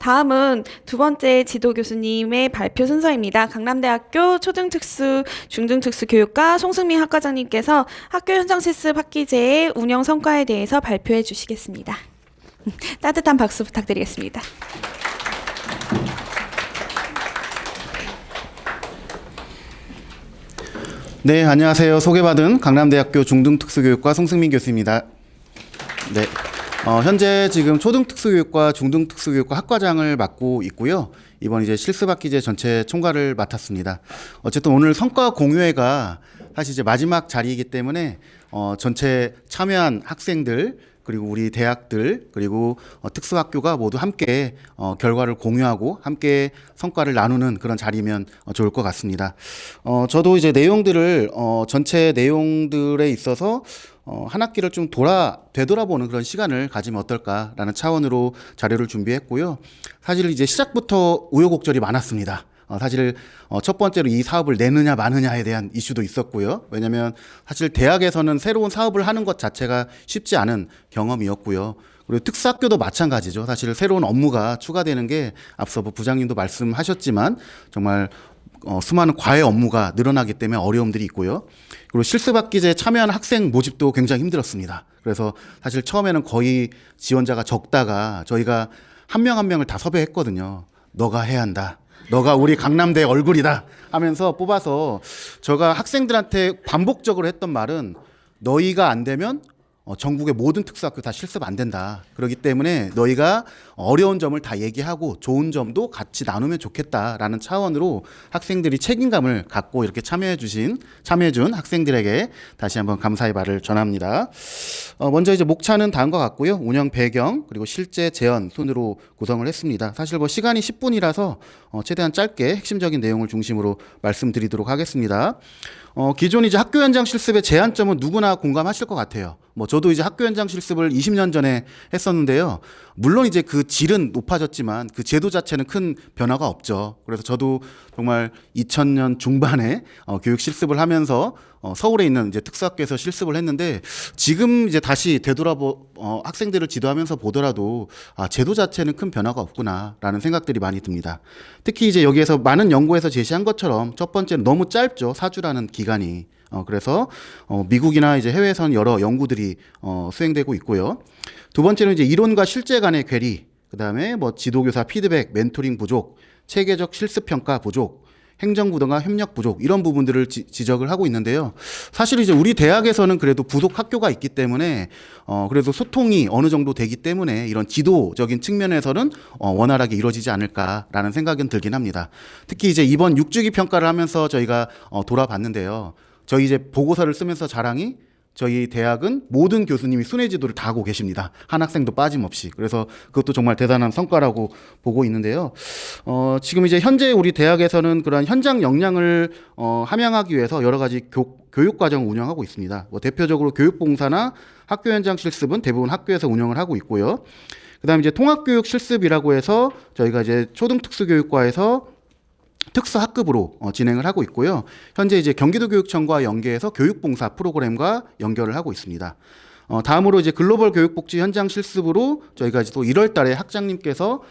다음은 두 번째 지도 교수님의 발표 순서입니다. 강남대학교 초등특수, 중등특수교육과 송승민 학과장님께서 학교 현장 실습 학기제의 운영 성과에 대해서 발표해 주시겠습니다. 따뜻한 박수 부탁드리겠습니다. 네, 안녕하세요. 소개받은 강남대학교 중등특수교육과 송승민 교수입니다. 네, 현재 지금 초등특수교육과 중등특수교육과 학과장을 맡고 있고요. 이번 이제 실습학기제 전체 총괄을 맡았습니다. 어쨌든 오늘 성과 공유회가 사실 이제 마지막 자리이기 때문에 전체 참여한 학생들 그리고 우리 대학들 그리고 특수학교가 모두 함께 결과를 공유하고 함께 성과를 나누는 그런 자리면 좋을 것 같습니다. 저도 이제 내용들을 전체 내용들에 있어서 한 학기를 좀 되돌아보는 그런 시간을 가지면 어떨까라는 차원으로 자료를 준비했고요. 사실 이제 시작부터 우여곡절이 많았습니다. 사실 첫 번째로 이 사업을 내느냐 마느냐에 대한 이슈도 있었고요. 왜냐하면 사실 대학에서는 새로운 사업을 하는 것 자체가 쉽지 않은 경험이었고요. 그리고 특수학교도 마찬가지죠. 사실 새로운 업무가 추가되는 게 앞서 부장님도 말씀하셨지만 정말 수많은 과외 업무가 늘어나기 때문에 어려움들이 있고요. 그리고 실습학기제에 참여한 학생 모집도 굉장히 힘들었습니다. 그래서 사실 처음에는 거의 지원자가 적다가 저희가 한 명 한 명을 다 섭외했거든요. 너가 해야 한다. 너가 우리 강남대 얼굴이다 하면서 뽑아서 제가 학생들한테 반복적으로 했던 말은 너희가 안 되면 전국의 모든 특수학교 다 실습 안 된다. 그렇기 때문에 너희가 어려운 점을 다 얘기하고 좋은 점도 같이 나누면 좋겠다라는 차원으로 학생들이 책임감을 갖고 이렇게 참여해준 학생들에게 다시 한번 감사의 말을 전합니다. 먼저 이제 목차는 다음과 같고요. 운영 배경 그리고 실제 재현 순으로 구성을 했습니다. 사실 시간이 10분이라서 최대한 짧게 핵심적인 내용을 중심으로 말씀드리도록 하겠습니다. 기존 이제 학교 현장 실습의 제한점은 누구나 공감하실 것 같아요. 저도 이제 학교 현장 실습을 20년 전에 했었는데요. 물론 이제 그 질은 높아졌지만 그 제도 자체는 큰 변화가 없죠. 그래서 저도 정말 2000년 중반에 교육 실습을 하면서 서울에 있는 이제 특수학교에서 실습을 했는데 지금 이제 다시 학생들을 지도하면서 보더라도 제도 자체는 큰 변화가 없구나라는 생각들이 많이 듭니다. 특히 이제 여기에서 많은 연구에서 제시한 것처럼 첫 번째는 너무 짧죠. 4주라는 기간이. 그래서 미국이나 이제 해외에서는 여러 연구들이 수행되고 있고요. 두 번째는 이제 이론과 실제 간의 괴리, 그다음에 지도교사 피드백, 멘토링 부족, 체계적 실습 평가 부족, 행정부 등과 협력 부족 이런 부분들을 지적을 하고 있는데요. 사실 이제 우리 대학에서는 그래도 부속 학교가 있기 때문에 그래도 소통이 어느 정도 되기 때문에 이런 지도적인 측면에서는 원활하게 이루어지지 않을까라는 생각은 들긴 합니다. 특히 이제 이번 6주기 평가를 하면서 저희가 돌아봤는데요. 저희 이제 보고서를 쓰면서 자랑이 저희 대학은 모든 교수님이 순회지도를 다 하고 계십니다. 한 학생도 빠짐없이. 그래서 그것도 정말 대단한 성과라고 보고 있는데요. 지금 이제 현재 우리 대학에서는 그런 현장 역량을 함양하기 위해서 여러 가지 교육 과정을 운영하고 있습니다. 대표적으로 교육봉사나 학교 현장 실습은 대부분 학교에서 운영을 하고 있고요. 그다음에 이제 통합교육 실습이라고 해서 저희가 이제 초등특수교육과에서 특수학급으로 진행을 하고 있고요. 현재 이제 경기도교육청과 연계해서 교육봉사 프로그램과 연결을 하고 있습니다. 다음으로 이제 글로벌 교육복지 현장 실습으로 저희가 이제 또 1월 달에 학장님께서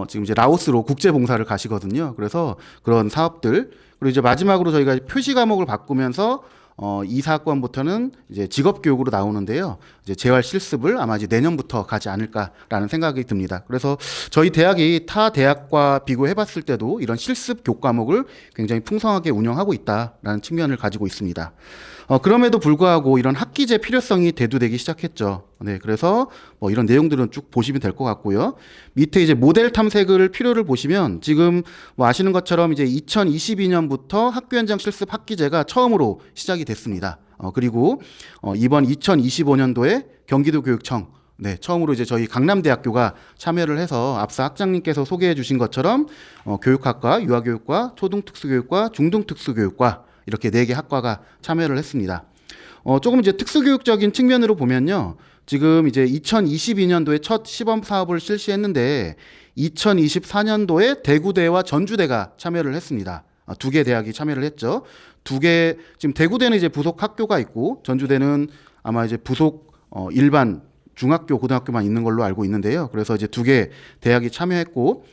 지금 이제 라오스로 국제봉사를 가시거든요. 그래서 그런 사업들, 그리고 이제 마지막으로 저희가 표시 과목을 바꾸면서 이 사학번부터는 이제 직업교육으로 나오는데요. 이제 재활 실습을 아마 이제 내년부터 가지 않을까라는 생각이 듭니다. 그래서 저희 대학이 타 대학과 비교해봤을 때도 이런 실습 교과목을 굉장히 풍성하게 운영하고 있다라는 측면을 가지고 있습니다. 그럼에도 불구하고 이런 학기제 필요성이 대두되기 시작했죠. 네, 그래서 이런 내용들은 쭉 보시면 될 것 같고요. 밑에 이제 모델 탐색을 필요를 보시면 지금 아시는 것처럼 이제 2022년부터 학교 현장 실습 학기제가 처음으로 시작이 됐습니다. 그리고 이번 2025년도에 경기도교육청 처음으로 이제 저희 강남대학교가 참여를 해서 앞서 학장님께서 소개해 주신 것처럼 교육학과, 유아교육과, 초등특수교육과, 중등특수교육과 이렇게 4개 학과가 참여를 했습니다. 조금 이제 특수교육적인 측면으로 보면요. 지금 이제 2022년도에 첫 시범 사업을 실시했는데 2024년도에 대구대와 전주대가 참여를 했습니다. 2개 대학이 참여를 했죠. 2개, 지금 대구대는 이제 부속 학교가 있고 전주대는 아마 이제 부속 일반 중학교, 고등학교만 있는 걸로 알고 있는데요. 그래서 이제 2개 대학이 참여했고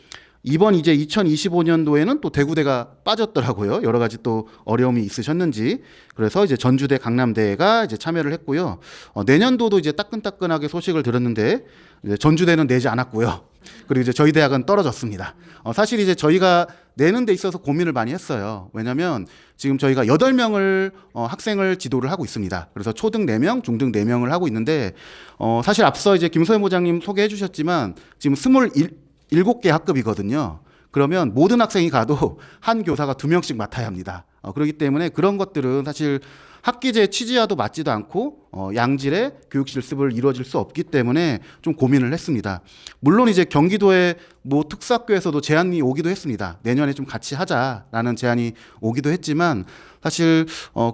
이번 이제 2025년도에는 또 대구대가 빠졌더라고요. 여러 가지 또 어려움이 있으셨는지. 그래서 이제 전주대, 강남대가 이제 참여를 했고요. 내년도도 이제 따끈따끈하게 소식을 들었는데 이제 전주대는 내지 않았고요. 그리고 이제 저희 대학은 떨어졌습니다. 사실 이제 저희가 내는 데 있어서 고민을 많이 했어요. 왜냐면 지금 저희가 8명을 학생을 지도를 하고 있습니다. 그래서 초등 4명, 중등 4명을 하고 있는데 사실 앞서 이제 김소연 부장님 소개해 주셨지만 지금 27개 학급이거든요. 그러면 모든 학생이 가도 한 교사가 2명씩 맡아야 합니다. 그렇기 때문에 그런 것들은 사실 학기제 취지와도 맞지도 않고 양질의 교육 실습을 이루어질 수 없기 때문에 좀 고민을 했습니다. 물론 이제 경기도의 뭐 특수학교에서도 제안이 오기도 했습니다. 내년에 좀 같이 하자라는 제안이 오기도 했지만 사실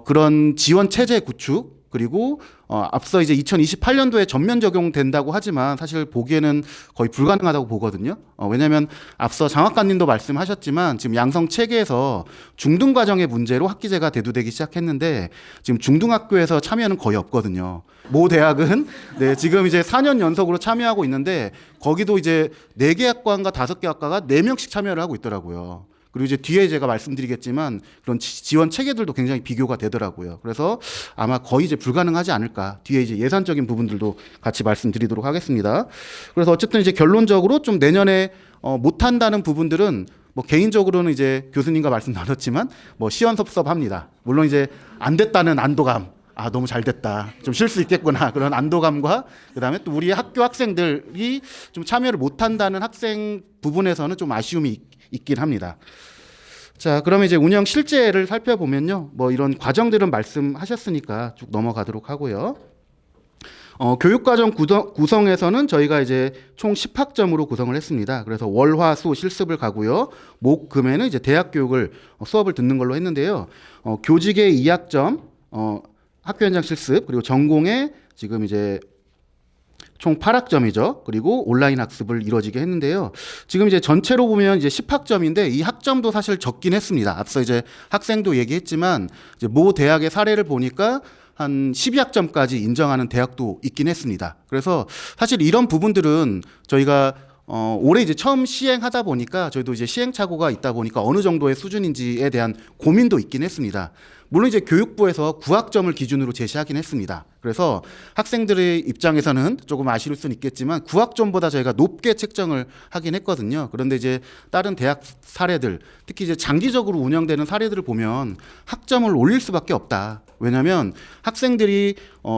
그런 지원 체제 구축 그리고 앞서 이제 2028년도에 전면 적용된다고 하지만 사실 보기에는 거의 불가능하다고 보거든요. 왜냐하면 앞서 장학관님도 말씀하셨지만 지금 양성 체계에서 중등 과정의 문제로 학기제가 대두되기 시작했는데 지금 중등학교에서 참여는 거의 없거든요. 모 대학은 네, 지금 이제 4년 연속으로 참여하고 있는데 거기도 이제 4개 학과인가 5개 학과가 4명씩 참여를 하고 있더라고요. 그리고 이제 뒤에 제가 말씀드리겠지만 그런 지원 체계들도 굉장히 비교가 되더라고요. 그래서 아마 거의 이제 불가능하지 않을까. 뒤에 이제 예산적인 부분들도 같이 말씀드리도록 하겠습니다. 그래서 어쨌든 이제 결론적으로 좀 내년에 못한다는 부분들은 뭐 개인적으로는 이제 교수님과 말씀 나눴지만 뭐 시원섭섭합니다. 물론 이제 안 됐다는 안도감. 아, 너무 잘 됐다. 좀 쉴 수 있겠구나. 그런 안도감과 그다음에 또 우리 학교 학생들이 좀 참여를 못한다는 학생 부분에서는 좀 아쉬움이 있긴 합니다. 자, 그러면 이제 운영 실제를 살펴보면요. 뭐 이런 과정들은 말씀하셨으니까 쭉 넘어가도록 하고요. 교육과정 구성에서는 저희가 이제 총 10학점으로 구성을 했습니다. 그래서 월, 화, 수 실습을 가고요. 목, 금에는 이제 대학 교육을 수업을 듣는 걸로 했는데요. 교직의 2학점, 학교 현장 실습, 그리고 전공에 지금 이제 총 8학점이죠. 그리고 온라인 학습을 이루어지게 했는데요. 지금 이제 전체로 보면 이제 10학점인데 이 학점도 사실 적긴 했습니다. 앞서 이제 학생도 얘기했지만 이제 모 대학의 사례를 보니까 한 12학점까지 인정하는 대학도 있긴 했습니다. 그래서 사실 이런 부분들은 저희가 올해 이제 처음 시행하다 보니까 저희도 이제 시행착오가 있다 보니까 어느 정도의 수준인지에 대한 고민도 있긴 했습니다. 물론 이제 교육부에서 9학점을 기준으로 제시하긴 했습니다. 그래서 학생들의 입장에서는 조금 아쉬울 수는 있겠지만 9학점보다 저희가 높게 책정을 하긴 했거든요. 그런데 이제 다른 대학 사례들, 특히 이제 장기적으로 운영되는 사례들을 보면 학점을 올릴 수밖에 없다. 왜냐하면 학생들이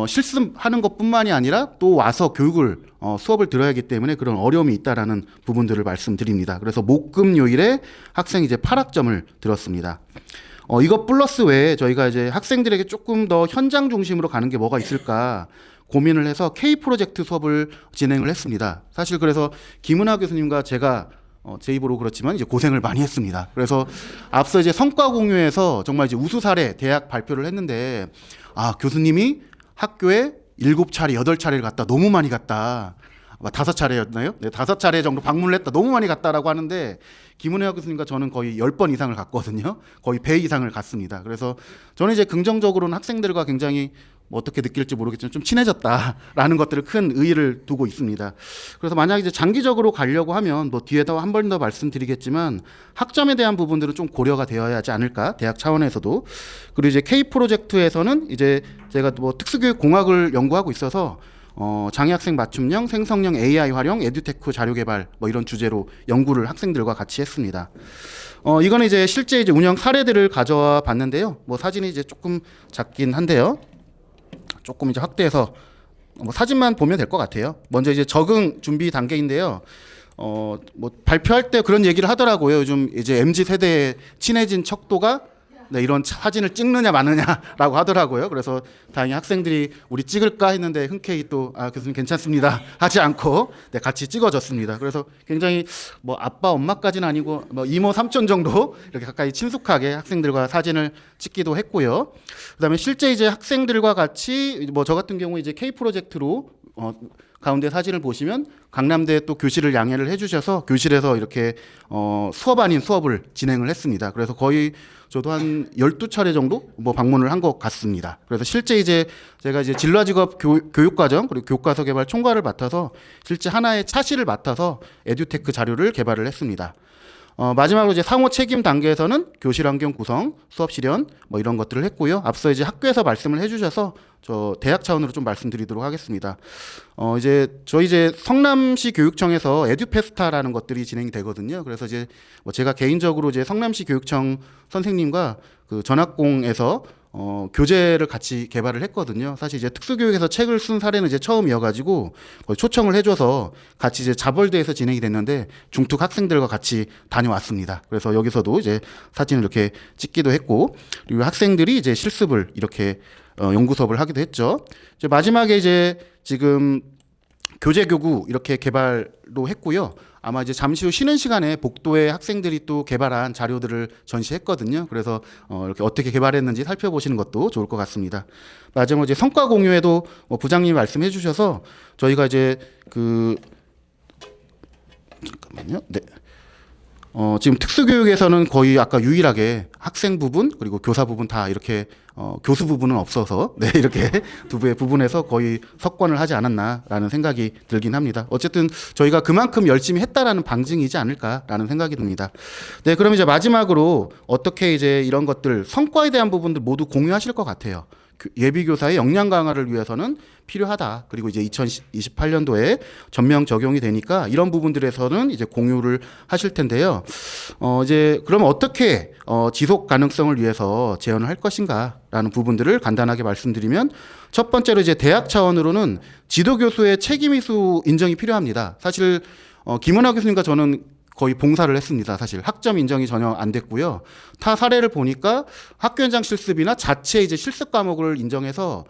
실습하는 것뿐만이 아니라 또 와서 교육을 수업을 들어야 하기 때문에 그런 어려움이 있다라는 부분들을 말씀드립니다. 그래서 목금요일에 학생이 이제 8학점을 들었습니다. 이것 플러스 외에 저희가 이제 학생들에게 조금 더 현장 중심으로 가는 게 뭐가 있을까 고민을 해서 K 프로젝트 수업을 진행을 했습니다. 사실 그래서 김은하 교수님과 제가 제 입으로 그렇지만 이제 고생을 많이 했습니다. 그래서 앞서 이제 성과 공유에서 정말 이제 우수 사례 대학 발표를 했는데 교수님이 학교에 7차례, 8차례를 갔다. 너무 많이 갔다. 5차례였나요? 네, 5차례 정도 방문을 했다. 너무 많이 갔다라고 하는데 김은혜 교수님과 저는 거의 10번 이상을 갔거든요. 거의 배 이상을 갔습니다. 그래서 저는 이제 긍정적으로는 학생들과 굉장히 뭐 어떻게 느낄지 모르겠지만 좀 친해졌다라는 것들을 큰 의의를 두고 있습니다. 그래서 만약 이제 장기적으로 가려고 하면 뭐 뒤에다 한 번 더 말씀드리겠지만 학점에 대한 부분들은 좀 고려가 되어야 하지 않을까 대학 차원에서도. 그리고 이제 K 프로젝트에서는 이제 제가 뭐 특수교육 공학을 연구하고 있어서 장애학생 맞춤형, 생성형 AI 활용, 에듀테크 자료 개발 뭐 이런 주제로 연구를 학생들과 같이 했습니다. 이거는 이제 실제 이제 운영 사례들을 가져와 봤는데요. 뭐 사진이 이제 조금 작긴 한데요. 조금 이제 확대해서 뭐 사진만 보면 될 것 같아요. 먼저 이제 적응 준비 단계인데요. 뭐 발표할 때 그런 얘기를 하더라고요. 요즘 이제 MZ 세대에 친해진 척도가 네, 이런 사진을 찍느냐 마느냐라고 하더라고요. 그래서 다행히 학생들이 우리 찍을까 했는데 흔쾌히 또 교수님 괜찮습니다 하지 않고 네, 같이 찍어줬습니다. 그래서 굉장히 뭐 아빠 엄마까지는 아니고 뭐 이모 삼촌 정도 이렇게 가까이 친숙하게 학생들과 사진을 찍기도 했고요. 그다음에 실제 이제 학생들과 같이 뭐 저 같은 경우 이제 K 프로젝트로 가운데 사진을 보시면 강남대 또 교실을 양해를 해주셔서 교실에서 이렇게 수업 아닌 수업을 진행을 했습니다. 그래서 거의 저도 한 12차례 정도 뭐 방문을 한 것 같습니다. 그래서 실제 이제 제가 이제 진로직업 교육과정 그리고 교과서 개발 총괄을 맡아서 실제 하나의 차실을 맡아서 에듀테크 자료를 개발을 했습니다. 마지막으로 이제 상호 책임 단계에서는 교실 환경 구성, 수업 실현 뭐 이런 것들을 했고요. 앞서 이제 학교에서 말씀을 해주셔서 저 대학 차원으로 좀 말씀드리도록 하겠습니다. 이제 저희 이제 성남시 교육청에서 에듀페스타라는 것들이 진행이 되거든요. 그래서 이제 뭐 제가 개인적으로 이제 성남시 교육청 선생님과 그 전학공에서 교재를 같이 개발을 했거든요. 사실 이제 특수교육에서 책을 쓴 사례는 이제 처음이어가지고 거의 초청을 해줘서 같이 이제 자벌대에서 진행이 됐는데 중특 학생들과 같이 다녀왔습니다. 그래서 여기서도 이제 사진을 이렇게 찍기도 했고 그리고 학생들이 이제 실습을 이렇게 연구 수업을 하기도 했죠. 이제 마지막에 이제 지금 교재 교구 이렇게 개발도 했고요. 아마 이제 잠시 후 쉬는 시간에 복도에 학생들이 또 개발한 자료들을 전시했거든요. 그래서 이렇게 어떻게 개발했는지 살펴보시는 것도 좋을 것 같습니다. 마지막으로 이제 성과 공유에도 부장님이 말씀해 주셔서 저희가 이제 잠깐만요. 네. 지금 특수교육에서는 거의 아까 유일하게 학생 부분 그리고 교사 부분 다 이렇게 교수 부분은 없어서 네, 이렇게 두 부분에서 거의 석권을 하지 않았나라는 생각이 들긴 합니다. 어쨌든 저희가 그만큼 열심히 했다라는 방증이지 않을까라는 생각이 듭니다. 네, 그럼 이제 마지막으로 어떻게 이제 이런 것들 성과에 대한 부분들 모두 공유하실 것 같아요. 예비교사의 역량 강화를 위해서는 필요하다. 그리고 이제 2028년도에 전면 적용이 되니까 이런 부분들에서는 이제 공유를 하실 텐데요. 이제 그러면 어떻게 지속 가능성을 위해서 제언을 할 것인가라는 부분들을 간단하게 말씀드리면 첫 번째로 이제 대학 차원으로는 지도 교수의 책임 이수 인정이 필요합니다. 사실 김은하 교수님과 저는 거의 봉사를 했습니다. 사실 학점 인정이 전혀 안 됐고요. 타 사례를 보니까 학교 현장 실습이나 자체 이제 실습 과목을 인정해서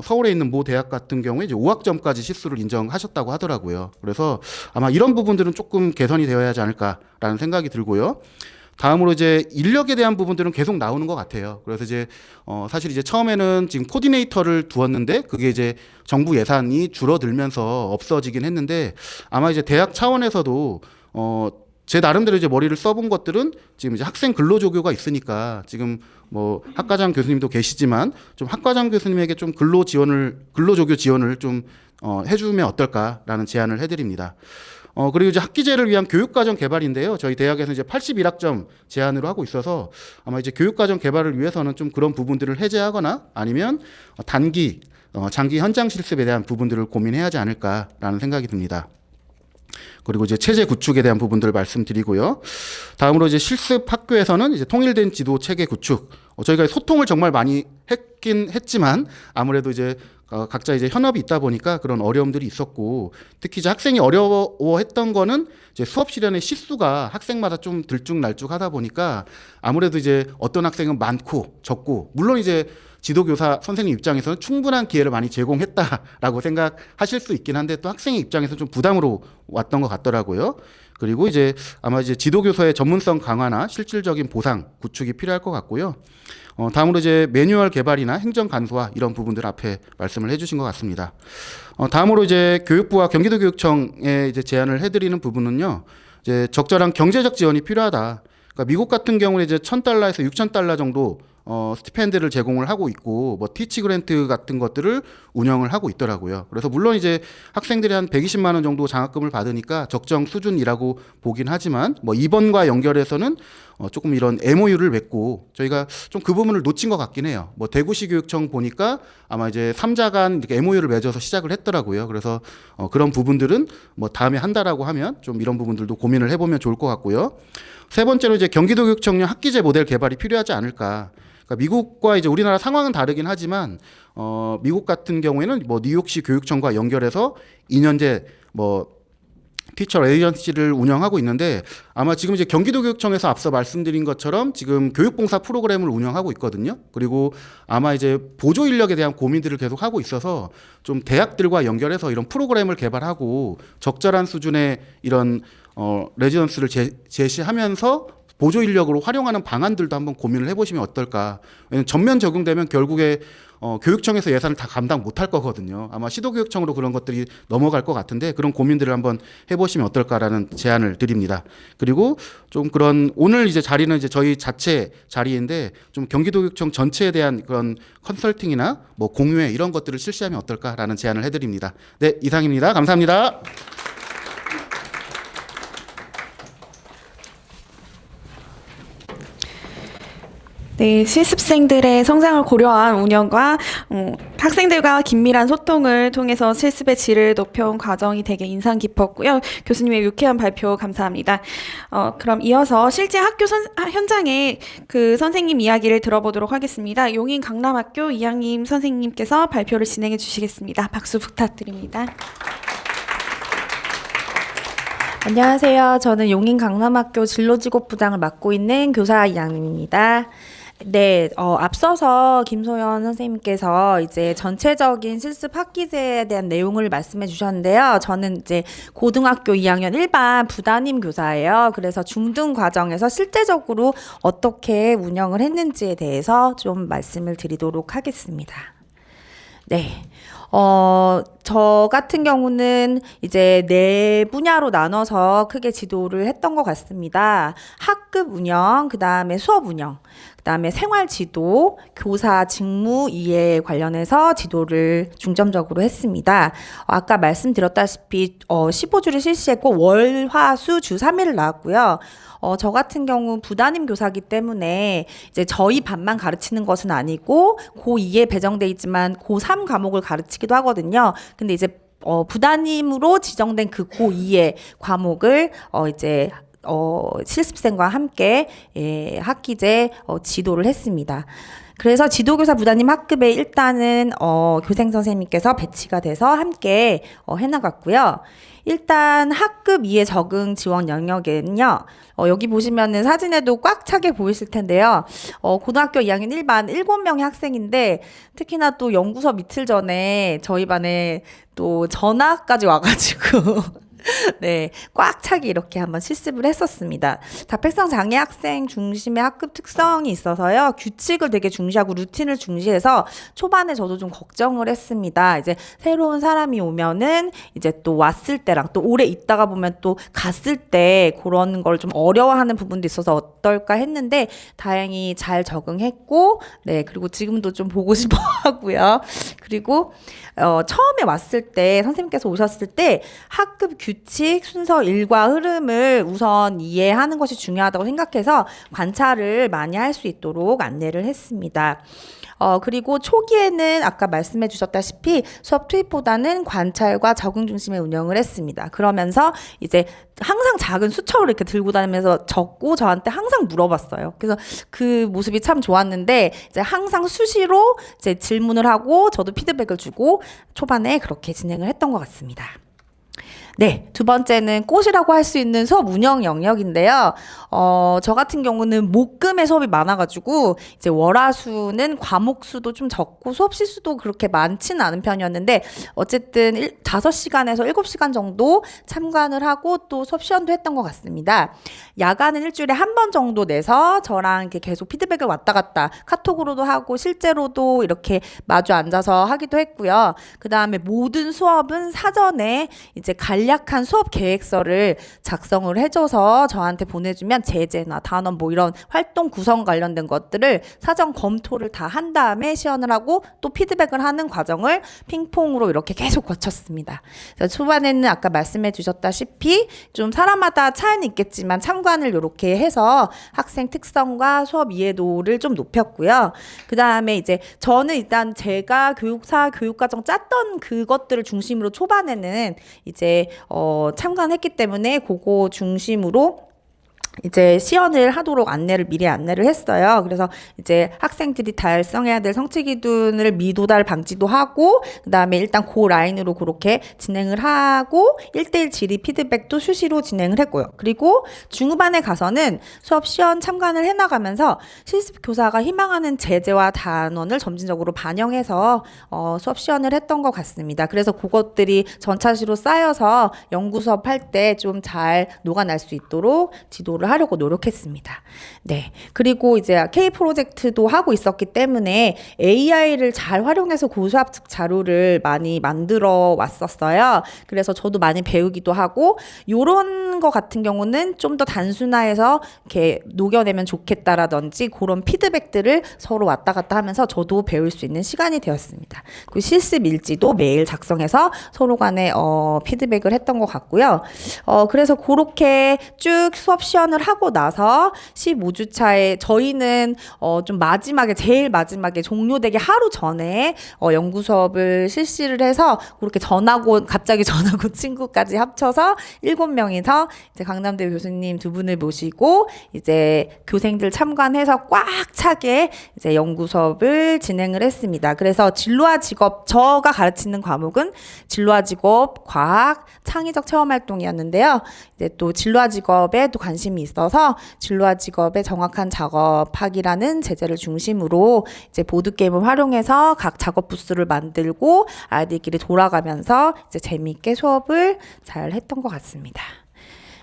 서울에 있는 모 대학 같은 경우에 이제 5학점까지 실수를 인정하셨다고 하더라고요. 그래서 아마 이런 부분들은 조금 개선이 되어야 하지 않을까라는 생각이 들고요. 다음으로 이제 인력에 대한 부분들은 계속 나오는 것 같아요. 그래서 이제 사실 이제 처음에는 지금 코디네이터를 두었는데 그게 이제 정부 예산이 줄어들면서 없어지긴 했는데 아마 이제 대학 차원에서도 제 나름대로 이제 머리를 써본 것들은 지금 이제 학생 근로조교가 있으니까 지금 뭐 학과장 교수님도 계시지만 좀 학과장 교수님에게 좀 근로조교 지원을 좀 해주면 어떨까라는 제안을 해드립니다. 그리고 이제 학기제를 위한 교육과정 개발인데요. 저희 대학에서 이제 81학점 제한으로 하고 있어서 아마 이제 교육과정 개발을 위해서는 좀 그런 부분들을 해제하거나 아니면 단기, 장기 현장 실습에 대한 부분들을 고민해야 하지 않을까라는 생각이 듭니다. 그리고 이제 체제 구축에 대한 부분들을 말씀드리고요. 다음으로 이제 실습 학교에서는 이제 통일된 지도 체계 구축. 저희가 소통을 정말 많이 했긴 했지만 아무래도 이제 각자 이제 현업이 있다 보니까 그런 어려움들이 있었고 특히 이제 학생이 어려워했던 거는 이제 수업 실현의 시수가 학생마다 좀 들쭉날쭉하다 보니까 아무래도 이제 어떤 학생은 많고 적고 물론 이제 지도교사 선생님 입장에서는 충분한 기회를 많이 제공했다라고 생각하실 수 있긴 한데 또 학생의 입장에서 좀 부담으로 왔던 것 같더라고요. 그리고 이제 아마 이제 지도교사의 전문성 강화나 실질적인 보상 구축이 필요할 것 같고요. 다음으로 이제 매뉴얼 개발이나 행정 간소화 이런 부분들 앞에 말씀을 해주신 것 같습니다. 다음으로 이제 교육부와 경기도교육청에 이제 제안을 해드리는 부분은요. 이제 적절한 경제적 지원이 필요하다. 그러니까 미국 같은 경우는 이제 $1,000에서 $6,000 정도 스티펜드를 제공을 하고 있고 뭐 티치 그랜트 같은 것들을 운영을 하고 있더라고요. 그래서 물론 이제 학생들이 한 120만 원 정도 장학금을 받으니까 적정 수준이라고 보긴 하지만 뭐 이번과 연결해서는 조금 이런 MOU를 맺고 저희가 좀 그 부분을 놓친 것 같긴 해요. 뭐 대구시 교육청 보니까 아마 이제 3자 간 이렇게 MOU를 맺어서 시작을 했더라고요. 그래서 그런 부분들은 뭐 다음에 한다라고 하면 좀 이런 부분들도 고민을 해보면 좋을 것 같고요. 세 번째로 이제 경기도교육청용 학기제 모델 개발이 필요하지 않을까. 그러니까 미국과 이제 우리나라 상황은 다르긴 하지만 미국 같은 경우에는 뭐 뉴욕시 교육청과 연결해서 2년제 뭐 티처 에이전시를 운영하고 있는데 아마 지금 이제 경기도교육청에서 앞서 말씀드린 것처럼 지금 교육봉사 프로그램을 운영하고 있거든요. 그리고 아마 이제 보조 인력에 대한 고민들을 계속 하고 있어서 좀 대학들과 연결해서 이런 프로그램을 개발하고 적절한 수준의 이런 레지던스를 제시하면서 보조 인력으로 활용하는 방안들도 한번 고민을 해보시면 어떨까. 왜냐하면 전면 적용되면 결국에 교육청에서 예산을 다 감당 못할 거거든요. 아마 시도교육청으로 그런 것들이 넘어갈 것 같은데 그런 고민들을 한번 해보시면 어떨까라는 제안을 드립니다. 그리고 좀 그런 오늘 이제 자리는 이제 저희 자체 자리인데 좀 경기도교육청 전체에 대한 그런 컨설팅이나 뭐 공유회 이런 것들을 실시하면 어떨까라는 제안을 해드립니다. 네, 이상입니다. 감사합니다. 네, 실습생들의 성장을 고려한 운영과 학생들과 긴밀한 소통을 통해서 실습의 질을 높여온 과정이 되게 인상 깊었고요. 교수님의 유쾌한 발표 감사합니다. 그럼 이어서 실제 학교 현장의 그 선생님 이야기를 들어보도록 하겠습니다. 용인 강남학교 이양림 선생님께서 발표를 진행해 주시겠습니다. 박수 부탁드립니다. 안녕하세요. 저는 용인 강남학교 진로직업부장을 맡고 있는 교사 이양림입니다. 네, 앞서서 김소연 선생님께서 이제 전체적인 실습 학기제에 대한 내용을 말씀해 주셨는데요. 저는 이제 고등학교 2학년 일반 부담임 교사예요. 그래서 중등 과정에서 실제적으로 어떻게 운영을 했는지에 대해서 좀 말씀을 드리도록 하겠습니다. 네. 저 같은 경우는 이제 네 분야로 나눠서 크게 지도를 했던 것 같습니다. 학급 운영, 그 다음에 수업 운영, 그 다음에 생활 지도, 교사 직무 이해 관련해서 지도를 중점적으로 했습니다. 아까 말씀드렸다시피 15주를 실시했고 월, 화, 수, 주 3일을 나왔고요. 저 같은 경우 부담임 교사기 때문에 이제 저희 반만 가르치는 것은 아니고 고2에 배정돼 있지만 고3 과목을 가르치기도 하거든요. 근데 이제 부담임으로 지정된 그 고2의 과목을 이제 실습생과 함께 학기제 지도를 했습니다. 그래서 지도교사 부담임 학급에 일단은 교생 선생님께서 배치가 돼서 함께 해나갔고요. 일단 학급 2의 적응 지원 영역에는요. 여기 보시면은 사진에도 꽉 차게 보이실 텐데요. 고등학교 2학년 1반 7명의 학생인데 특히나 또 연구서 이틀 전에 저희 반에 또 전화까지 와가지고 네, 꽉 차게 이렇게 한번 실습을 했었습니다. 다패성 장애 학생 중심의 학급 특성이 있어서요. 규칙을 되게 중시하고 루틴을 중시해서 초반에 저도 좀 걱정을 했습니다. 이제 새로운 사람이 오면은 이제 또 왔을 때랑 또 오래 있다가 보면 또 갔을 때 그런 걸 좀 어려워하는 부분도 있어서 어떨까 했는데 다행히 잘 적응했고 네, 그리고 지금도 좀 보고 싶어 하고요. 그리고 처음에 왔을 때 선생님께서 오셨을 때 학급 규칙, 순서, 일과 흐름을 우선 이해하는 것이 중요하다고 생각해서 관찰을 많이 할 수 있도록 안내를 했습니다. 그리고 초기에는 아까 말씀해 주셨다시피 수업 투입보다는 관찰과 적응 중심의 운영을 했습니다. 그러면서 이제 항상 작은 수첩을 이렇게 들고 다니면서 적고 저한테 항상 물어봤어요. 그래서 그 모습이 참 좋았는데 이제 항상 수시로 이제 질문을 하고 저도 피드백을 주고 초반에 그렇게 진행을 했던 것 같습니다. 네, 두 번째는 꽃이라고 할 수 있는 수업 운영 영역인데요. 저 같은 경우는 목금의 수업이 많아가지고 이제 월화수는 과목 수도 좀 적고 수업 시수도 그렇게 많지는 않은 편이었는데 어쨌든 5시간에서 7시간 정도 참관을 하고 또 수업 시연도 했던 것 같습니다. 야간은 일주일에 한 번 정도 내서 저랑 이렇게 계속 피드백을 왔다 갔다 카톡으로도 하고 실제로도 이렇게 마주 앉아서 하기도 했고요. 그 다음에 모든 수업은 사전에 이제 간략한 수업 계획서를 작성을 해줘서 저한테 보내주면 제재나 단원 뭐 이런 활동 구성 관련된 것들을 사전 검토를 다 한 다음에 시연을 하고 또 피드백을 하는 과정을 핑퐁으로 이렇게 계속 거쳤습니다. 초반에는 아까 말씀해 주셨다시피 좀 사람마다 차이는 있겠지만 참관을 이렇게 해서 학생 특성과 수업 이해도를 좀 높였고요. 그 다음에 이제 저는 일단 제가 교육사 교육과정 짰던 그것들을 중심으로 초반에는 이제 참관했기 때문에 그거 중심으로 이제 시연을 하도록 미리 안내를 했어요. 그래서 이제 학생들이 달성해야 될 성취 기준을 미도달 방지도 하고 그다음에 일단 그 라인으로 그렇게 진행을 하고 1대1 질의 피드백도 수시로 진행을 했고요. 그리고 중후반에 가서는 수업 시연 참관을 해나가면서 실습 교사가 희망하는 제재와 단원을 점진적으로 반영해서 수업 시연을 했던 것 같습니다. 그래서 그것들이 전차시로 쌓여서 연구 수업 할 때 좀 잘 녹아날 수 있도록 지도를 공부를 하려고 노력했습니다. 네. 그리고 이제 K 프로젝트도 하고 있었기 때문에 AI를 잘 활용해서 고수학습 자료를 많이 만들어 왔었어요. 그래서 저도 많이 배우기도 하고 요런 거 같은 경우는 좀 더 단순화해서 이렇게 녹여내면 좋겠다라든지 그런 피드백들을 서로 왔다 갔다 하면서 저도 배울 수 있는 시간이 되었습니다. 그 실습 일지도 매일 작성해서 서로 간에 피드백을 했던 것 같고요. 그래서 그렇게 쭉 수업 시연을 하고 나서 15주차에 저희는 좀 마지막에 제일 마지막에 종료되기 하루 전에 연구 수업을 실시를 해서 그렇게 갑자기 전하고 친구까지 합쳐서 7명이서 이제 강남대 교수님 두 분을 모시고 이제 교생들 참관해서 꽉 차게 이제 연구 수업을 진행을 했습니다. 그래서 진로와 직업, 저가 가르치는 과목은 진로와 직업, 과학, 창의적 체험 활동이었는데요. 이제 또 진로와 직업에 또 관심이 있어서 진로와 직업의 정확한 작업하기라는 제재를 중심으로 이제 보드게임을 활용해서 각 작업 부스를 만들고 아이들끼리 돌아가면서 이제 재미있게 수업을 잘 했던 것 같습니다.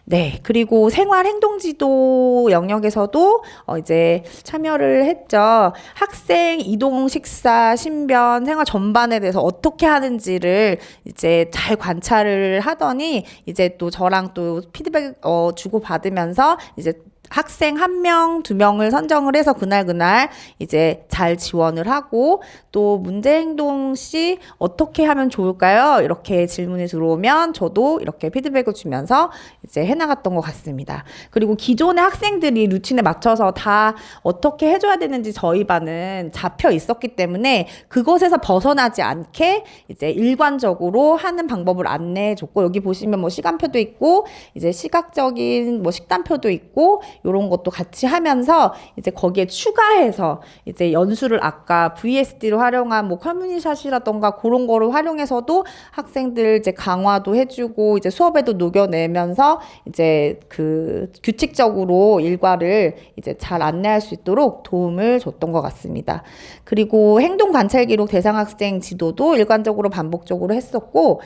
네, 그리고 생활 행동지도 영역에서도 이제 참여를 했죠. 학생 이동 식사, 신변, 생활 전반에 대해서 어떻게 하는지를 이제 잘 관찰을 하더니 이제 또 저랑 또 피드백 주고 받으면서 이제 학생 1명, 2명을 선정을 해서 그날 이제 잘 지원을 하고 또 문제 행동 시 어떻게 하면 좋을까요? 이렇게 질문이 들어오면 저도 이렇게 피드백을 주면서 이제 해나갔던 것 같습니다. 그리고 기존의 학생들이 루틴에 맞춰서 다 어떻게 해줘야 되는지 저희 반은 잡혀 있었기 때문에 그것에서 벗어나지 않게 이제 일관적으로 하는 방법을 안내해줬고 여기 보시면 뭐 시간표도 있고 이제 시각적인 뭐 식단표도 있고 이런 것도 같이 하면서 이제 거기에 추가해서 이제 연수를 아까 VSD로 활용한 뭐 커뮤니샷이라던가 그런 거를 활용해서도 학생들 이제 강화도 해주고 이제 수업에도 녹여내면서 이제 그 규칙적으로 일과를 이제 잘 안내할 수 있도록 도움을 줬던 것 같습니다. 그리고 행동 관찰 기록 대상 학생 지도도 일관적으로 반복적으로 했었고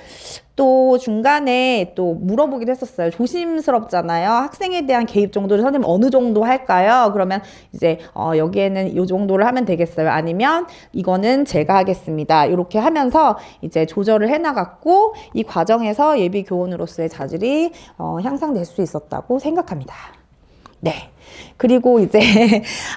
또 중간에 또 물어보기도 했었어요. 조심스럽잖아요. 학생에 대한 개입 정도를 선생님 어느 정도 할까요? 그러면 이제 여기에는 이 정도를 하면 되겠어요. 아니면 이거는 제가 하겠습니다. 이렇게 하면서 이제 조절을 해나갔고 이 과정에서 예비 교원으로서의 자질이 향상될 수 있었다고 생각합니다. 네. 그리고 이제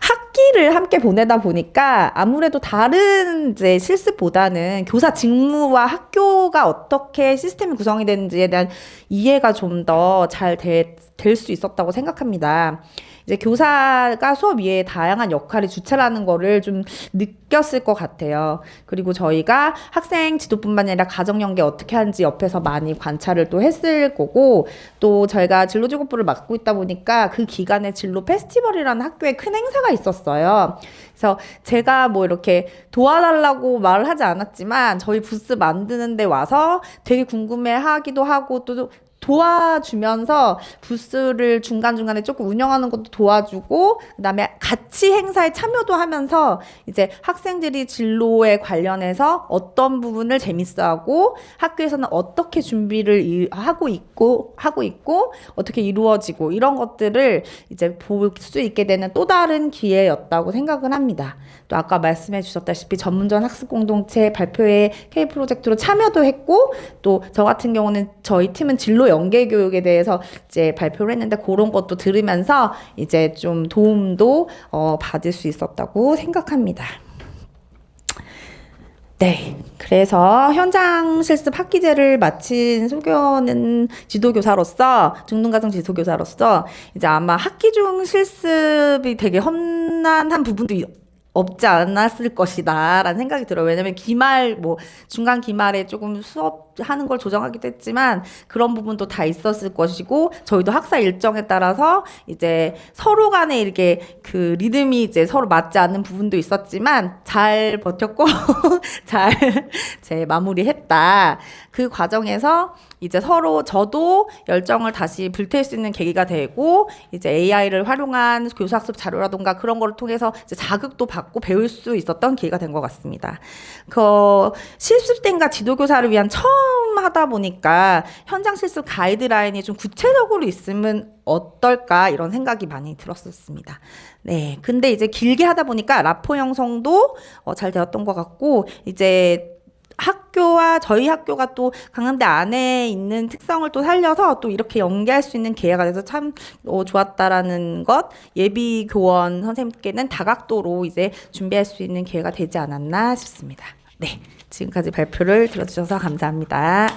학기를 함께 보내다 보니까 아무래도 다른 이제 실습보다는 교사 직무와 학교가 어떻게 시스템이 구성이 되는지에 대한 이해가 좀 더 잘 될 수 있었다고 생각합니다. 이제 교사가 수업 이외에 다양한 역할이 주체라는 거를 좀 느꼈을 것 같아요. 그리고 저희가 학생 지도뿐만 아니라 가정 연계 어떻게 하는지 옆에서 많이 관찰을 또 했을 거고 또 저희가 진로직업부를 맡고 있다 보니까 그 기간에 진로 페스티벌이라는 학교에 큰 행사가 있었어요. 그래서 제가 뭐 이렇게 도와달라고 말을 하지 않았지만 저희 부스 만드는 데 와서 되게 궁금해 하기도 하고 또 도와주면서 부스를 중간중간에 조금 운영하는 것도 도와주고 그다음에 같이 행사에 참여도 하면서 이제 학생들이 진로에 관련해서 어떤 부분을 재밌어하고 학교에서는 어떻게 준비를 하고 있고 어떻게 이루어지고 이런 것들을 이제 볼 수 있게 되는 또 다른 기회였다고 생각을 합니다. 또 아까 말씀해 주셨다시피 전문전 학습공동체 발표회 K 프로젝트로 참여도 했고 또 저 같은 경우는 저희 팀은 진로 연계 교육에 대해서 이제 발표를 했는데 그런 것도 들으면서 이제 좀 도움도 받을 수 있었다고 생각합니다. 네. 그래서 현장 실습 학기제를 마친 소교는 지도교사로서, 중등가정 지도교사로서, 이제 아마 학기 중 실습이 되게 험난한 부분도 없지 않았을 것이다 라는 생각이 들어요. 왜냐면 기말 중간 기말에 조금 수업하는 걸 조정하기도 했지만 그런 부분도 다 있었을 것이고 저희도 학사 일정에 따라서 이제 서로 간에 이렇게 그 리듬이 이제 서로 맞지 않는 부분도 있었지만 잘 버텼고 잘 제 마무리했다. 그 과정에서 이제 서로 저도 열정을 다시 불태울 수 있는 계기가 되고 이제 AI를 활용한 교사학습 자료라던가 그런 거를 통해서 이제 자극도 받고 배울 수 있었던 기회가 된 것 같습니다. 그 실습생과 지도교사를 위한 첫 처음 하다 보니까 현장 실습 가이드라인이 좀 구체적으로 있으면 어떨까 이런 생각이 많이 들었었습니다. 네, 근데 이제 길게 하다 보니까 라포 형성도 잘 되었던 것 같고 이제 학교와 저희 학교가 또 강남대 안에 있는 특성을 또 살려서 또 이렇게 연계할 수 있는 기회가 돼서 참 좋았다라는 것, 예비 교원 선생님께는 다각도로 이제 준비할 수 있는 기회가 되지 않았나 싶습니다. 네, 지금까지 발표를 들어주셔서 감사합니다.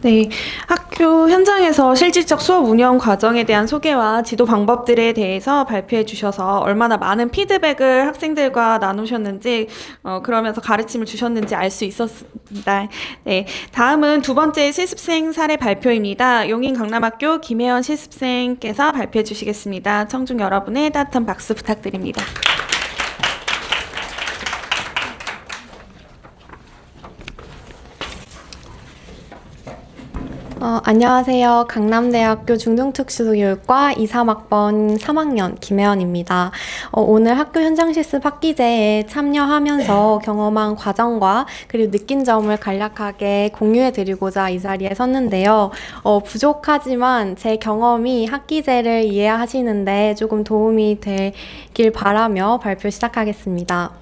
네, 학교 현장에서 실질적 수업 운영 과정에 대한 소개와 지도 방법들에 대해서 발표해 주셔서 얼마나 많은 피드백을 학생들과 나누셨는지 그러면서 가르침을 주셨는지 알 수 있었습니다. 네, 다음은 두 번째 실습생 사례 발표입니다. 용인 강남학교 김혜연 실습생께서 발표해 주시겠습니다. 청중 여러분의 따뜻한 박수 부탁드립니다. 안녕하세요. 강남대학교 중등특수교육과 2, 3학번 3학년 김혜연입니다. 오늘 학교 현장 실습 학기제에 참여하면서 경험한 과정과 그리고 느낀 점을 간략하게 공유해 드리고자 이 자리에 섰는데요. 부족하지만 제 경험이 학기제를 이해하시는데 조금 도움이 되길 바라며 발표 시작하겠습니다.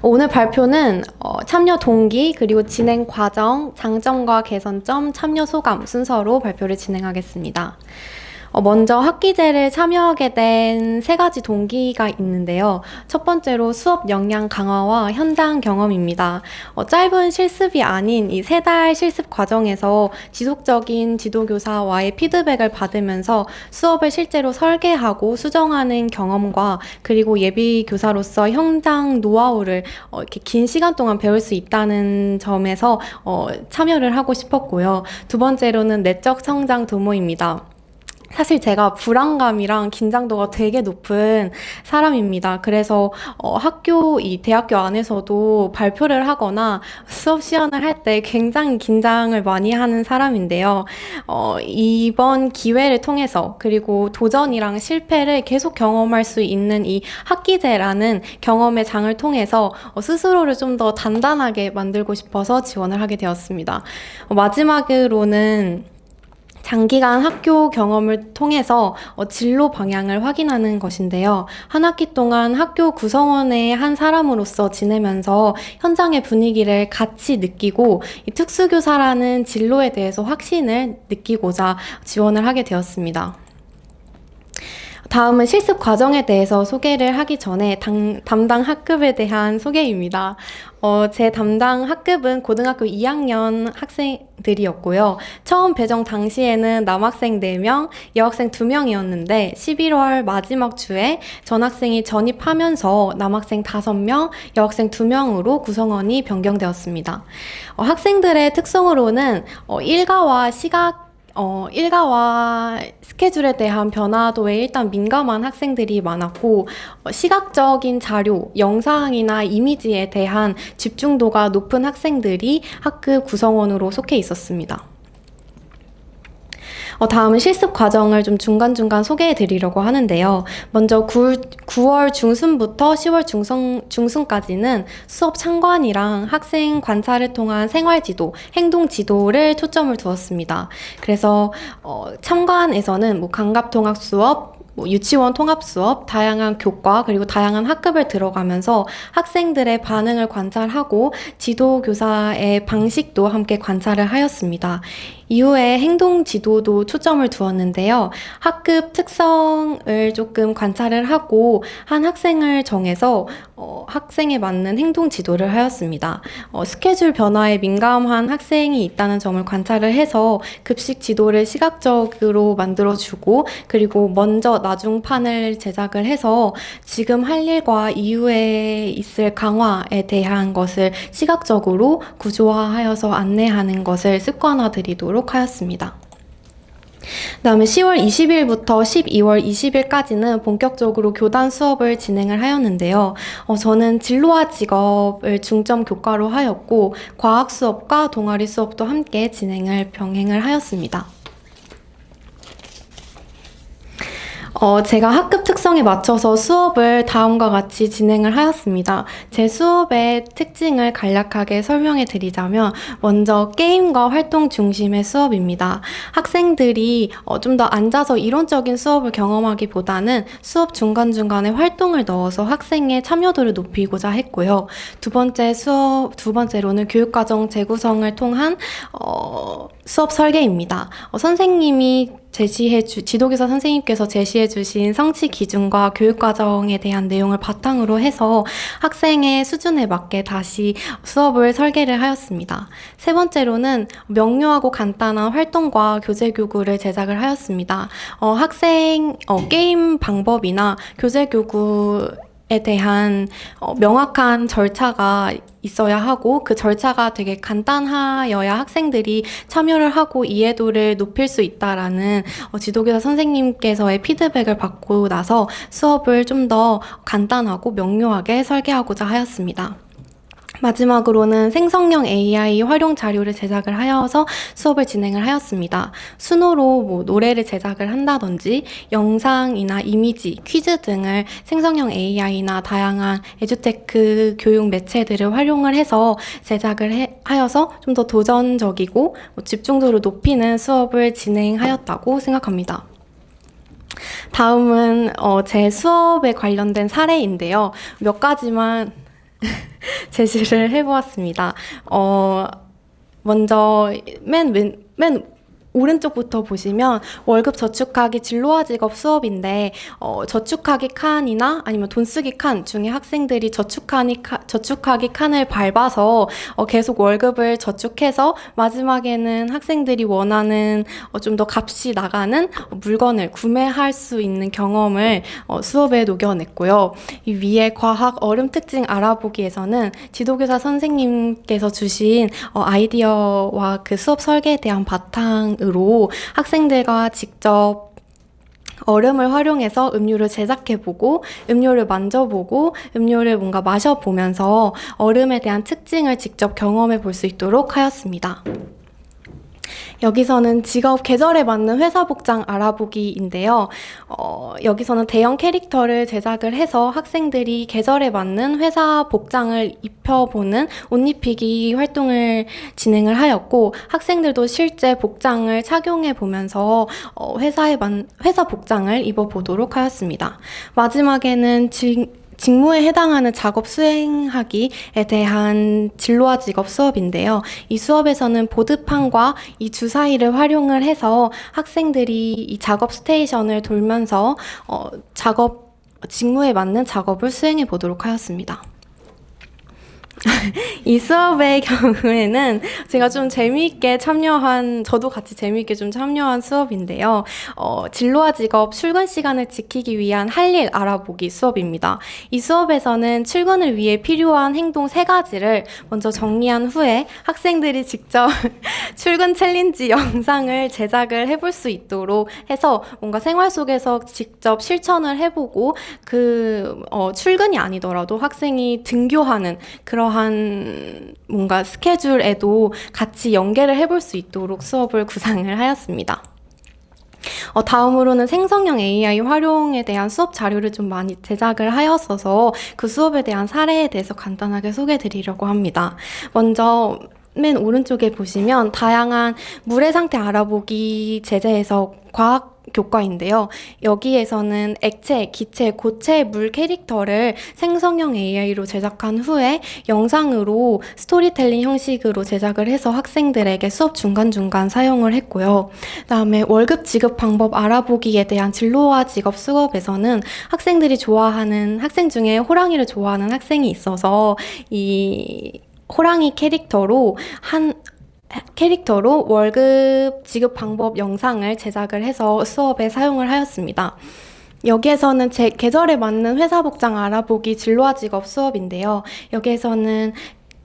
오늘 발표는 참여 동기, 그리고 진행 과정, 장점과 개선점, 참여 소감 순서로 발표를 진행하겠습니다. 먼저 학기제를 참여하게 된 세 가지 동기가 있는데요. 첫 번째로 수업 역량 강화와 현장 경험입니다. 짧은 실습이 아닌 이 3달 실습 과정에서 지속적인 지도교사와의 피드백을 받으면서 수업을 실제로 설계하고 수정하는 경험과 그리고 예비 교사로서 현장 노하우를 이렇게 긴 시간 동안 배울 수 있다는 점에서 참여를 하고 싶었고요. 두 번째로는 내적 성장 도모입니다. 사실 제가 불안감이랑 긴장도가 되게 높은 사람입니다. 그래서 이 대학교 안에서도 발표를 하거나 수업 시연을 할 때 굉장히 긴장을 많이 하는 사람인데요. 이번 기회를 통해서 그리고 도전이랑 실패를 계속 경험할 수 있는 이 학기제라는 경험의 장을 통해서 스스로를 좀 더 단단하게 만들고 싶어서 지원을 하게 되었습니다. 마지막으로는 장기간 학교 경험을 통해서 진로 방향을 확인하는 것인데요. 한 학기 동안 학교 구성원의 한 사람으로서 지내면서 현장의 분위기를 같이 느끼고 이 특수교사라는 진로에 대해서 확신을 느끼고자 지원을 하게 되었습니다. 다음은 실습 과정에 대해서 소개를 하기 전에 담당 학급에 대한 소개입니다. 제 담당 학급은 고등학교 2학년 학생들이었고요. 처음 배정 당시에는 남학생 4명, 여학생 2명이었는데 11월 마지막 주에 전학생이 전입하면서 남학생 5명, 여학생 2명으로 구성원이 변경되었습니다. 학생들의 특성으로는 일과와 스케줄에 대한 변화도에 일단 민감한 학생들이 많았고 시각적인 자료, 영상이나 이미지에 대한 집중도가 높은 학생들이 학급 구성원으로 속해 있었습니다. 다음은 실습 과정을 좀 중간중간 소개해 드리려고 하는데요. 먼저 9월 중순부터 10월 중순까지는 수업 참관이랑 학생 관찰을 통한 생활지도, 행동지도를 초점을 두었습니다. 그래서 참관에서는 감갑통합 수업, 유치원 통합 수업, 다양한 교과 그리고 다양한 학급을 들어가면서 학생들의 반응을 관찰하고 지도교사의 방식도 함께 관찰을 하였습니다. 이후에 행동 지도도 초점을 두었는데요. 학급 특성을 조금 관찰을 하고 한 학생을 정해서 학생에 맞는 행동 지도를 하였습니다. 스케줄 변화에 민감한 학생이 있다는 점을 관찰을 해서 급식 지도를 시각적으로 만들어주고 그리고 먼저 나중판을 제작을 해서 지금 할 일과 이후에 있을 강화에 대한 것을 시각적으로 구조화하여서 안내하는 것을 습관화드리도록 하였습니다. 그다음에 10월 20일부터 12월 20일까지는 본격적으로 교단 수업을 진행을 하였는데요. 저는 진로와 직업을 중점 교과로 하였고 과학 수업과 동아리 수업도 함께 병행을 하였습니다. 제가 학급 특성에 맞춰서 수업을 다음과 같이 진행을 하였습니다. 제 수업의 특징을 간략하게 설명해 드리자면 먼저 게임과 활동 중심의 수업입니다. 학생들이 좀 더 앉아서 이론적인 수업을 경험하기보다는 수업 중간중간에 활동을 넣어서 학생의 참여도를 높이고자 했고요. 두 번째로는 교육과정 재구성을 통한 수업 설계입니다. 선생님이 지도교사 선생님께서 제시해 주신 성취 기준과 교육과정에 대한 내용을 바탕으로 해서 학생의 수준에 맞게 다시 수업을 설계를 하였습니다. 세 번째로는 명료하고 간단한 활동과 교재교구를 제작을 하였습니다. 게임 방법이나 교재교구에 대한 명확한 절차가 있어야 하고 그 절차가 되게 간단하여야 학생들이 참여를 하고 이해도를 높일 수 있다라는 지도교사 선생님께서의 피드백을 받고 나서 수업을 좀 더 간단하고 명료하게 설계하고자 하였습니다. 마지막으로는 생성형 AI 활용 자료를 제작을 하여서 수업을 진행을 하였습니다. 수노로 노래를 제작을 한다든지 영상이나 이미지, 퀴즈 등을 생성형 AI나 다양한 에듀테크 교육 매체들을 활용을 해서 제작을 하여서 좀 더 도전적이고 집중도를 높이는 수업을 진행하였다고 생각합니다. 다음은 제 수업에 관련된 사례인데요. 몇 가지만 제시를 해보았습니다. 먼저 맨 오른쪽부터 보시면 월급 저축하기 진로화 직업 수업인데 저축하기 칸이나 아니면 돈 쓰기 칸 중에 학생들이 저축하기 칸을 밟아서 계속 월급을 저축해서 마지막에는 학생들이 원하는 좀 더 값이 나가는 물건을 구매할 수 있는 경험을 수업에 녹여냈고요. 이 위에 과학 얼음 특징 알아보기에서는 지도교사 선생님께서 주신 아이디어와 그 수업 설계에 대한 바탕으로 학생들과 직접 얼음을 활용해서 음료를 제작해보고 음료를 만져보고 음료를 뭔가 마셔보면서 얼음에 대한 특징을 직접 경험해 볼 수 있도록 하였습니다. 여기서는 직업 계절에 맞는 회사 복장 알아보기인데요. 여기서는 대형 캐릭터를 제작을 해서 학생들이 계절에 맞는 회사 복장을 입혀보는 옷 입히기 활동을 진행을 하였고 학생들도 실제 복장을 착용해 보면서 회사 복장을 입어보도록 하였습니다. 마지막에는 직무에 해당하는 작업 수행하기에 대한 진로화 직업 수업인데요. 이 수업에서는 보드판과 이 주사위를 활용을 해서 학생들이 이 작업 스테이션을 돌면서 직무에 맞는 작업을 수행해 보도록 하였습니다. 이 수업의 경우에는 제가 좀 저도 같이 재미있게 좀 참여한 수업인데요. 진로화 직업 출근 시간을 지키기 위한 할 일 알아보기 수업입니다. 이 수업에서는 출근을 위해 필요한 행동 3가지를 먼저 정리한 후에 학생들이 직접 출근 챌린지 영상을 제작을 해볼 수 있도록 해서 뭔가 생활 속에서 직접 실천을 해보고 출근이 아니더라도 학생이 등교하는 그러한 뭔가 스케줄에도 같이 연계를 해볼 수 있도록 수업을 구상을 하였습니다. 다음으로는 생성형 AI 활용에 대한 수업 자료를 좀 많이 제작을 하였어서 그 수업에 대한 사례에 대해서 간단하게 소개해 드리려고 합니다. 먼저 맨 오른쪽에 보시면 다양한 물의 상태 알아보기 제재에서 과학 교과인데요. 여기에서는 액체, 기체, 고체 물 캐릭터를 생성형 AI로 제작한 후에 영상으로 스토리텔링 형식으로 제작을 해서 학생들에게 수업 중간중간 사용을 했고요. 그다음에 월급 지급 방법 알아보기에 대한 진로화 직업 수업에서는 학생 중에 호랑이를 좋아하는 학생이 있어서 이 호랑이 캐릭터로 월급 지급 방법 영상을 제작을 해서 수업에 사용을 하였습니다. 여기에서는 제 계절에 맞는 회사 복장 알아보기 진로화 직업 수업인데요. 여기에서는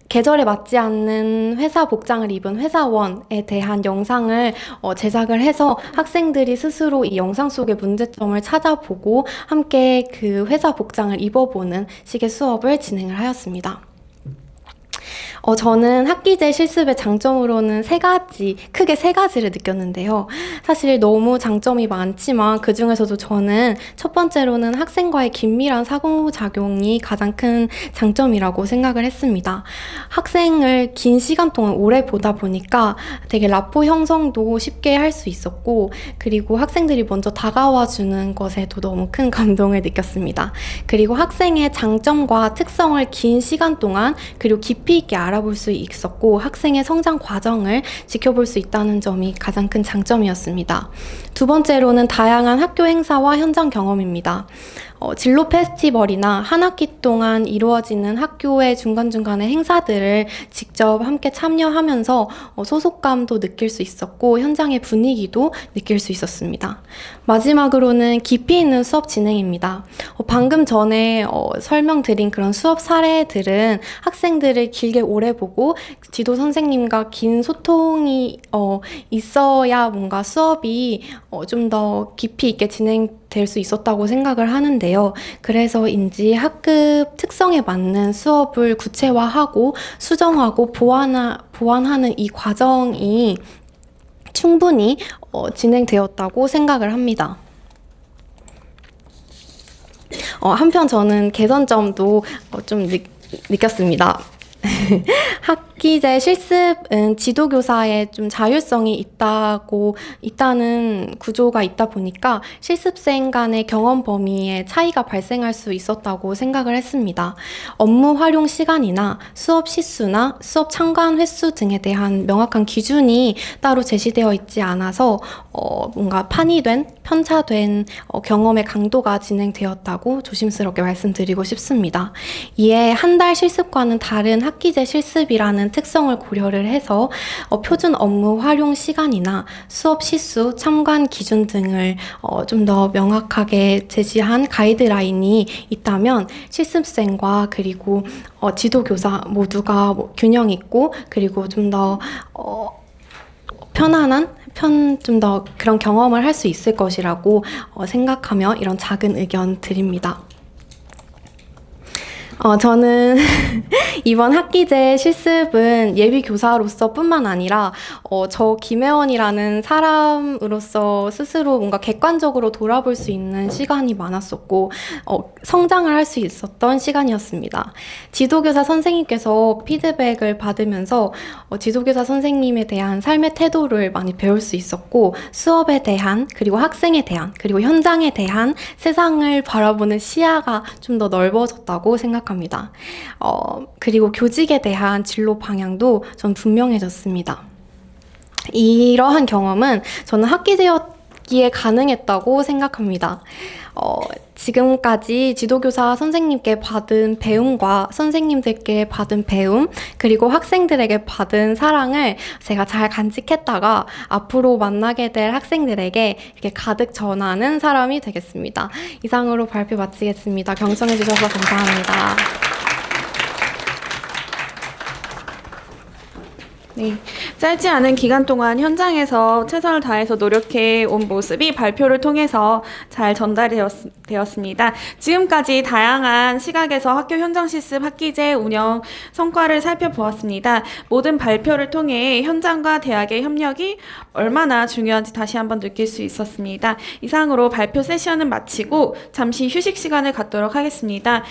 계절에 맞지 않는 회사 복장을 입은 회사원에 대한 영상을 제작을 해서 학생들이 스스로 이 영상 속의 문제점을 찾아보고 함께 그 회사 복장을 입어보는 식의 수업을 진행을 하였습니다. 저는 학기제 실습의 장점으로는 크게 세 가지를 느꼈는데요. 사실 너무 장점이 많지만 그 중에서도 저는 첫 번째로는 학생과의 긴밀한 상호작용이 가장 큰 장점이라고 생각을 했습니다. 학생을 긴 시간 동안 오래 보다 보니까 되게 라포 형성도 쉽게 할 수 있었고, 그리고 학생들이 먼저 다가와 주는 것에도 너무 큰 감동을 느꼈습니다. 그리고 학생의 장점과 특성을 긴 시간 동안 그리고 깊이 있게 알아볼 수 있었고, 학생의 성장 과정을 지켜볼 수 있다는 점이 가장 큰 장점이었습니다. 두 번째로는 다양한 학교 행사와 현장 경험입니다. 진로 페스티벌이나 한 학기 동안 이루어지는 학교의 중간중간의 행사들을 직접 함께 참여하면서 소속감도 느낄 수 있었고, 현장의 분위기도 느낄 수 있었습니다. 마지막으로는 깊이 있는 수업 진행입니다. 방금 전에 설명드린 그런 수업 사례들은 학생들을 길게 오래 보고 지도 선생님과 긴 소통이 있어야 뭔가 수업이 좀 더 깊이 있게 진행될 수 있었다고 생각을 하는데요. 그래서인지 학급 특성에 맞는 수업을 구체화하고 수정하고 보완하는 이 과정이 충분히 진행되었다고 생각을 합니다. 한편 저는 개선점도 좀 느꼈습니다. 학기제 실습은 지도교사의 좀 자율성이 있다는 구조가 있다 보니까 실습생 간의 경험 범위에 차이가 발생할 수 있었다고 생각을 했습니다. 업무 활용 시간이나 수업 시수나 수업 참관 횟수 등에 대한 명확한 기준이 따로 제시되어 있지 않아서 뭔가 편차된 경험의 강도가 진행되었다고 조심스럽게 말씀드리고 싶습니다. 이에 한 달 실습과는 다른 학기제 실습이라는 특성을 고려를 해서 표준 업무 활용 시간이나 수업 시수, 참관 기준 등을 좀 더 명확하게 제시한 가이드라인이 있다면 실습생과 그리고 지도교사 모두가 균형 있고 그리고 좀 더 좀 더 그런 경험을 할 수 있을 것이라고 생각하며 이런 작은 의견 드립니다. 저는 이번 학기제 실습은 예비 교사로서 뿐만 아니라 저 김혜원이라는 사람으로서 스스로 뭔가 객관적으로 돌아볼 수 있는 시간이 많았었고 성장을 할 수 있었던 시간이었습니다. 지도교사 선생님께서 피드백을 받으면서 지도교사 선생님에 대한 삶의 태도를 많이 배울 수 있었고 수업에 대한 그리고 학생에 대한 그리고 현장에 대한 세상을 바라보는 시야가 좀 더 넓어졌다고 생각합니다. 그리고 교직에 대한 진로 방향도 좀 분명해졌습니다. 이러한 경험은 저는 학기제였기에 가능했다고 생각합니다. 지금까지 지도교사 선생님께 받은 배움과 선생님들께 받은 배움 그리고 학생들에게 받은 사랑을 제가 잘 간직했다가 앞으로 만나게 될 학생들에게 이렇게 가득 전하는 사람이 되겠습니다. 이상으로 발표 마치겠습니다. 경청해 주셔서 감사합니다. 네, 짧지 않은 기간 동안 현장에서 최선을 다해서 노력해 온 모습이 발표를 통해서 잘 전달되었습니다. 지금까지 다양한 시각에서 학교 현장 실습 학기제 운영 성과를 살펴보았습니다. 모든 발표를 통해 현장과 대학의 협력이 얼마나 중요한지 다시 한번 느낄 수 있었습니다. 이상으로 발표 세션은 마치고 잠시 휴식 시간을 갖도록 하겠습니다.